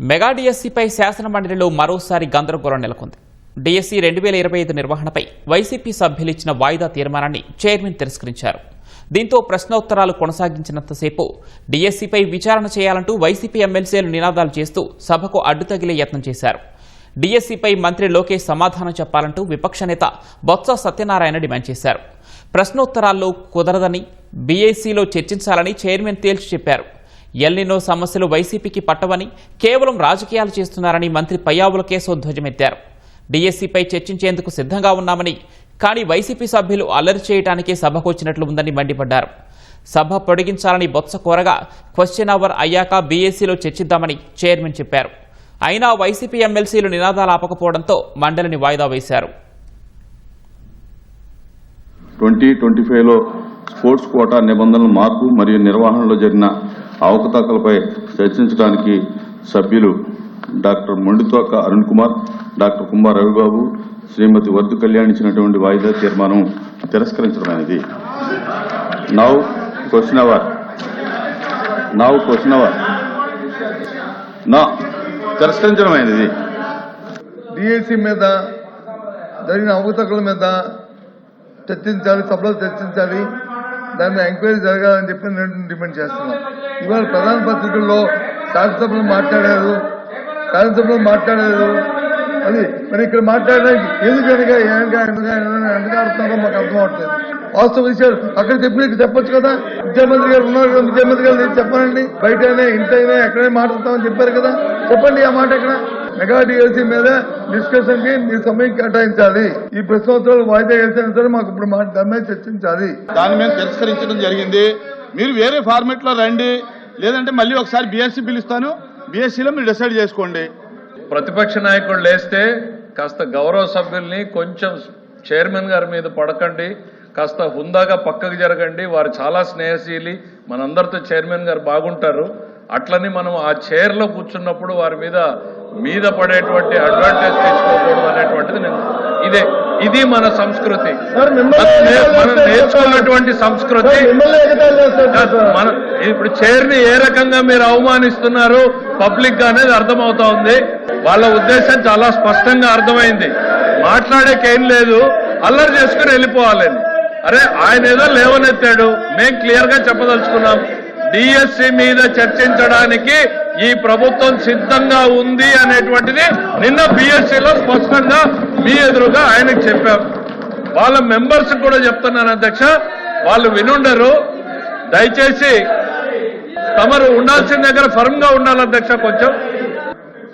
Mega డిఎస్సీపై శాసనమండలిలో మరోసారి గందరగోళం నెలకొంది. డిఎస్సీ 2025 నిర్వహణపై వైసీపీ సభ్యులు ఇచ్చిన వాయిదా తీర్మానాన్ని చైర్మన్ తిరస్కరించారు. దీంతో ప్రశ్నోత్తరాలు కొనసాగించినంతసేపు డిఎస్సీపై విచారణ చేయాలంటూ వైసీపీ ఎమ్మెల్సీలు నినాదాలు చేస్తూ సభకు అడ్డుతగిలే యత్నం చేశారు. డిఎస్సీపై మంత్రి లోకేష్ సమాధానం చెప్పాలంటూ విపక్ష నేత బొత్స సత్యనారాయణ డిమాండ్ చేశారు. ప్రశ్నోత్తరాల్లో కుదరదని, బీఏసీలో చర్చించాలని చైర్మన్ తేల్చి చెప్పారు. ఎల్నినో సమస్యలు వైసీపీకి పట్టవని, కేవలం రాజకీయాలు చేస్తున్నారని మంత్రి పయ్యావుల కేశవ్ ధ్వజమెత్తారు. డిఎస్సీపై చర్చించేందుకు సిద్ధంగా ఉన్నామని, కానీ వైసీపీ సభ్యులు అల్లరి చేయడానికే సభకు వచ్చినట్లు ఉందని మండిపడ్డారు. సభ పొడిగించాలని బొత్స కోరగా క్వశ్చన్ అవర్ అయ్యాక బీఏసీలో చర్చిద్దామని చైర్మన్ చెప్పారు. అయినా వైసీపీ ఎమ్మెల్సీలు నినాదాలు ఆపకపోవడంతో మండలిని వాయిదా వేశారు. 2025లో స్పోర్ట్స్ కోటా నిబంధనల మార్పు మరియు నిర్వహణలో జరిగిన అవకతవకలపై చర్చించడానికి సభ్యులు డాక్టర్ మొండితోక అరుణ్ కుమార్, డాక్టర్ కుంభా రవిబాబు, శ్రీమతి వర్ధు కళ్యాణ్ ఇచ్చినటువంటి వాయిదా తీర్మానం తిరస్కరించడమైనది. నౌ క్వశ్చన్ అవర్ తిరస్కరించడమైనది. డిఎస్సీ మీద జరిగిన అవకతవకల మీద చర్చించాలి, సభలో చర్చించాలి, దాని మీద ఎంక్వైరీ జరగాలని చెప్పి నేను డిమాండ్ చేస్తున్నాం. ఇవాళ ప్రధాన పత్రికల్లో శాసనసభలో మాట్లాడారు, అది మరి ఇక్కడ మాట్లాడడానికి ఎందుకు ఆడుతున్నారో మాకు అర్థం అవట్లేదు. వాస్తవ విషయాలు అక్కడ చెప్పొచ్చు కదా. ముఖ్యమంత్రి గారు ఉన్నారు కదా, ముఖ్యమంత్రి గారు నేను చెప్పానండి, బయటైనా ఇంటైనా ఎక్కడైనా మాట్లాడతామని చెప్పారు కదా, చెప్పండి ఆ మాట ఎక్కడ. మెగా డిఎస్సీ మీద డిస్కషన్ కి మీ సమయం కేటాయించాలి. ఈ ప్రశ్నోత్తరాలు వాయిదా వేసినా సరే మాకు ఇప్పుడు దాని మీద చర్చించాలి. దాని మీద తిరస్కరించడం జరిగింది. మీరు వేరే ఫార్మెట్ లో రండి, లేదంటే మళ్ళీ ఒకసారి బీఎస్సీ పిలుస్తాను, బీఎస్సీలో మీరు డిసైడ్ చేసుకోండి. ప్రతిపక్ష నాయకుడు లేస్తే కాస్త గౌరవ సభ్యుల్ని కొంచెం చైర్మన్ గారి మీద పడకండి, కాస్త హుందాగా పక్కకు జరగండి. వారు చాలా స్నేహశీలి, మనందరితో చైర్మన్ గారు బాగుంటారు. అట్లని మనం ఆ చైర్లో కూర్చున్నప్పుడు వారి మీద పడేటువంటి అడ్వాంటేజ్ తీసుకోకూడదు అనేటువంటిది ఇది మన సంస్కృతి, మనం నేర్చుకున్నటువంటి సంస్కృతి. ఇప్పుడు చైర్ని ఏ రకంగా మీరు అవమానిస్తున్నారు పబ్లిక్ గా అనేది అర్థమవుతా ఉంది. వాళ్ళ ఉద్దేశం చాలా స్పష్టంగా అర్థమైంది. మాట్లాడేకేం లేదు, అల్లరి చేసుకుని వెళ్ళిపోవాలని. అరే ఆయన ఏదో లేవనెత్తాడు, మేం క్లియర్ గా చెప్పదలుచుకున్నాం. డిఎస్సీ మీద చర్చించడానికి ఈ ప్రభుత్వం సిద్ధంగా ఉంది అనేటువంటిది నిన్న బీఎస్సీలో స్పష్టంగా మీ ఎదురుగా ఆయనకు చెప్పాం. వాళ్ళ మెంబర్స్ కూడా చెప్తున్నాను అధ్యక్ష, వాళ్ళు వినుండరు. దయచేసి తమరు ఉండాల్సిన దగ్గర ఫర్మ్ గా ఉండాలి అధ్యక్ష. కొంచెం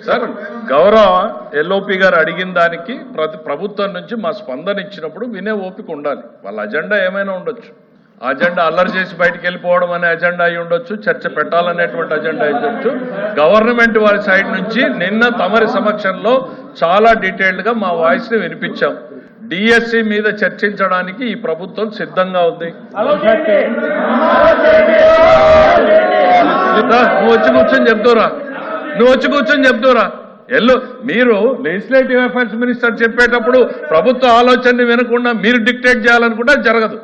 సార్, గౌరవ ఎల్ఓపి గారు అడిగిన దానికి ప్రభుత్వం నుంచి మా స్పందన ఇచ్చినప్పుడు వినే ఓపిక ఉండాలి. వాళ్ళ అజెండా ఏమైనా ఉండొచ్చు, ఆ అజెండా అల్లరి చేసి బయటకు వెళ్ళిపోవడం అనే అజెండా అయి ఉండొచ్చు, చర్చ పెట్టాలనేటువంటి అజెండా అయి ఉండొచ్చు. గవర్నమెంట్ వారి సైడ్ నుంచి నిన్న తమరి సమక్షంలో చాలా డీటెయిల్డ్ గా మా వాయిస్ ని వినిపించాం. డిఎస్సీ మీద చర్చించడానికి ఈ ప్రభుత్వం సిద్ధంగా ఉంది. నువ్వు వచ్చి కూర్చొని చెప్తారా మీరు లెజిస్లేటివ్ అఫైర్స్ మినిస్టర్ చెప్పేటప్పుడు ప్రభుత్వ ఆలోచనని వినకుండా మీరు డిక్టేట్ చేయాలనుకుంటే జరగదు,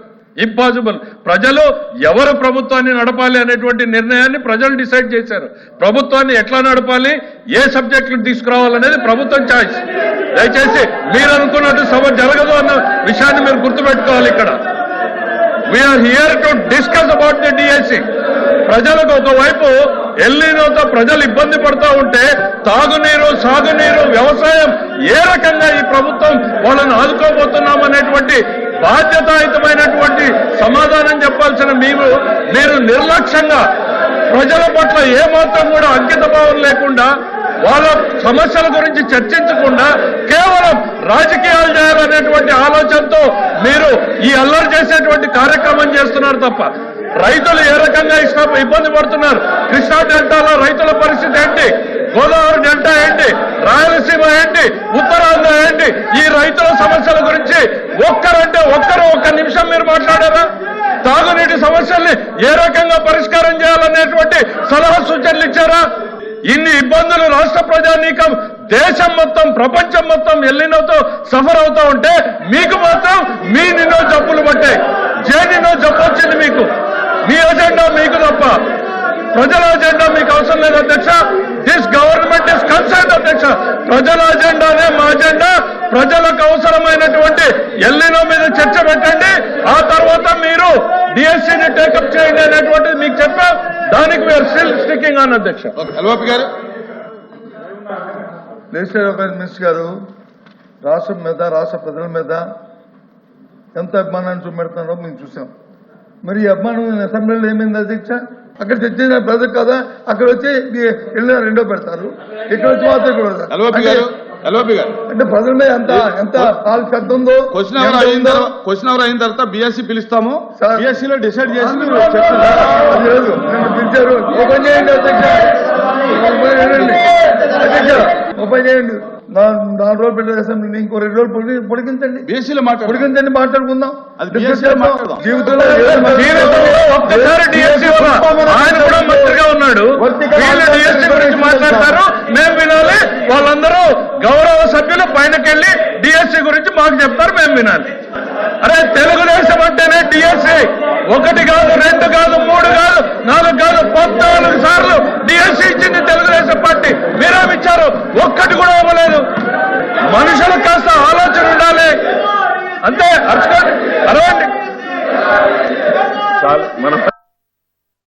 ఇంపాసిబుల్. ప్రజలు ఎవరు ప్రభుత్వాన్ని నడపాలి అనేటువంటి నిర్ణయాన్ని ప్రజలు డిసైడ్ చేశారు. ప్రభుత్వాన్ని ఎట్లా నడపాలి, ఏ సబ్జెక్టులు తీసుకురావాలనేది ప్రభుత్వం చాయిస్. దయచేసి మీరు అనుకున్నట్టు సభ జరగదు అన్న విషయాన్ని మీరు గుర్తుపెట్టుకోవాలి. ఇక్కడ we are here to discuss about the DSC. ప్రజలకు ఒకవైపు ఎల్నినోతో ప్రజలు ఇబ్బంది పడుతూ ఉంటే తాగునీరు, సాగునీరు, వ్యవసాయం ఏ రకంగా ఈ ప్రభుత్వం వాళ్ళని ఆదుకోబోతున్నామనేటువంటి బాధ్యతాయుతమైనటువంటి సమాధానం చెప్పాల్సిన మీరు నిర్లక్ష్యంగా ప్రజల పట్ల ఏమాత్రం కూడా అంకిత భావం లేకుండా, వాళ్ళ సమస్యల గురించి చర్చించకుండా కేవలం రాజకీయాలు చేయాలనేటువంటి ఆలోచనతో మీరు ఈ అల్లరి చేసేటువంటి కార్యక్రమం చేస్తున్నారు తప్ప రైతులు ఏ రకంగా ఇబ్బంది పడుతున్నారు, కృష్ణా డెల్టాలో రైతుల పరిస్థితి ఏంటి, గోదావరి డెల్టా ఏంటి, రాయలసీమ ఏంటి, ఉత్తరాంధ్ర ఏంటి, ఈ రైతుల సమస్యల గురించి ఒక్క నిమిషం మీరు మాట్లాడారా? తాగునీటి సమస్యల్ని ఏ రకంగా పరిష్కారం చేయాలనేటువంటి సలహా సూచనలు ఇచ్చారా? ఇన్ని ఇబ్బందులు రాష్ట్ర ప్రజానీకం, దేశం మొత్తం, ప్రపంచం మొత్తం ఎల్లినోతో సఫర్ అవుతా ఉంటే మీకు మాత్రం మీ నిన్నో జబ్బులు పట్టాయి. నిన్నో జబ్బు వచ్చింది మీకు. మీ అజెండా మీకు తప్ప ప్రజల అజెండా మీకు అవసరం లేదు అధ్యక్ష. దిస్ గవర్నమెంట్ ఇస్ దానికి వీఆర్ స్టిల్ స్టికింగ్ ఆన్ అధ్యక్ష. ఓకే, ఎల్ఓపి గారు. లెజిస్లేటివ్ అఫైర్స్ మినిస్టర్ గారు రాష్ట్రం మీద రాష్ట్ర ప్రజల మీద ఎంత అభిమానాన్ని చూపెడుతున్నారో మేము చూసాం. మరి ఈ అభిమానం అసెంబ్లీలో ఏమైంది అధ్యక్ష? అక్కడ తెచ్చిన ప్రజలు కదా, అక్కడ వచ్చి వెళ్ళిన రెండో పెడతారు, ఇక్కడ వచ్చి మాత్రం ఇక్కడ పెడతారు. ఎల్ఓపి గారు, ఎల్ఓపి గారు, అంటే ప్రజల మీద ఎంత కాలు పెద్ద ఉందో. క్వశ్చన్ అవర్ అయిన తర్వాత బీఎస్సీ పిలుస్తాము, సార్. బీఎస్సీ లో డిసైడ్ చేసి మీరు అది లేదు, నన్ను పిలిచారు. ఓపెన్ చేయండి అధ్యక్ష, ఓపెన్ చేయండి అధ్యక్ష, ఓపెన్ చేయండి. 4 రోజులు పెట్టే అసెంబ్లీని ఇంకో 2 రోజులు పొడిగించండి, బీఎస్సీలో మాట్లాడు. పొడిగించండి, మాట్లాడుకుందాం. అది BSc లో మాట్లాడదాం. జీవితంలో ఒక్కసారి డిఎస్సీ ఆయన కూడా మంత్రిగా ఉన్నాడు, వీళ్ళు డిఎస్సీ గురించి మాట్లాడతారు, మేము వినాలి. వాళ్ళందరూ గౌరవ సభ్యులు పైనకెళ్ళి డిఎస్సీ గురించి మాకు చెప్తారు, మేము వినాలి. అరే తెలుగుదేశం అంటేనే డిఎస్సీ 1 కాదు, 2 కాదు, 3 కాదు, 4 కాదు, 14